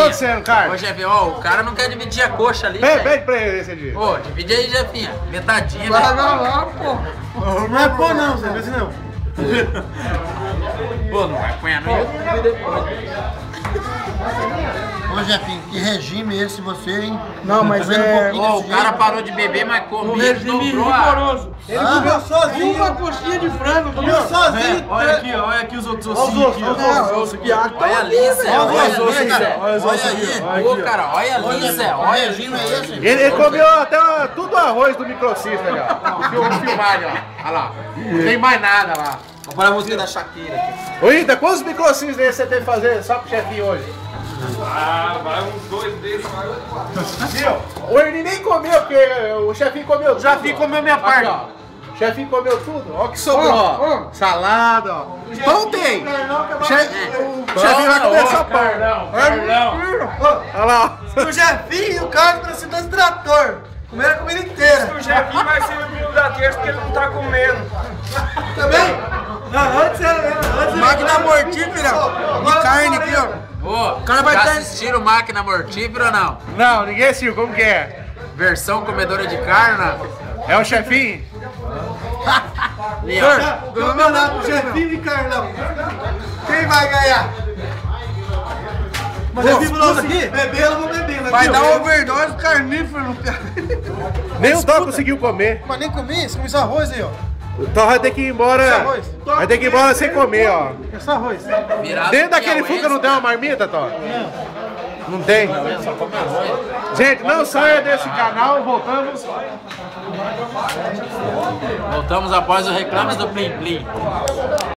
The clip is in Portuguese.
acontecendo, cara? Ô, chefinho, ó, o cara não quer dividir a coxa ali. Pede pra ele esse dia. Ô, divide aí, chefinho. Metadinha, Vai né? lá, pô. Não é pô não, Zé, vê se não. Pô, não vai apanhar no YouTube depois. Ô, Jefinho, que regime esse você, hein? Não, mas Tá vendo é- um pouquinho Ó, o desse cara jeito? parou de beber, mas Um comeu, regime dobrou a... rigoroso. Ele comeu sozinho uma coxinha de frango, comeu sozinho. Olha aqui os outros ossinhos aqui, ó. Não, é os piados. Olha ali, Zé. Olha ali, Zé. Olha os ossos aqui, ó. Ô, cara, olha ali, Zé. Que Olha ali. regime é esse? Ele comeu até tudo o arroz do microcista ali, ó. Vamos filmar ali, ó. Olha lá. Não tem mais nada lá. Vou pôr a música da Shakira aqui. Ô, Ita, quantos microcistas desses você tem que fazer só pro chefinho hoje? Ah, vai uns 2 desses. Viu? O Ernie nem comeu, porque o chefinho comeu tudo. O chefinho comeu minha parte. Aqui, ó. O chefinho comeu tudo. Ó o que sobrou, ó. Salada, ó. Pão tem. O chefinho vai comer só pão. Olha lá. O Jefinho e o Carlos parecem dois trator. Comeram a comida inteira. O Jefinho vai ser o menino da terça porque ele não tá comendo. Também? Não, antes era mesmo. Máquina mortífera de carne aqui, ó. Ô, cara vai já ter- assistiram Máquina Mortífera ou não? Não, ninguém assistiu. Como que é? Versão comedora de carne, não? É o chefinho? Ali, ó. Vamos mandar pro Jefinho e Carlão. Quem vai ganhar? Mas eu vivo nosso aqui? Beber, eu não vou beber. Vai dar overdose carnífero no piado. Nem o Tó conseguiu comer. Mas nem comi, você comeu esse arroz aí, ó. O Tó vai ter que ir embora. Vai ter que ir embora sem comer, ó. Esse arroz. Virado Dentro aqui, daquele ó, fuga esse, não tem uma marmita, Tó? Não tem? só come arroz. Gente, não saia desse canal, voltamos. Voltamos após o Reclames do Plim Plim.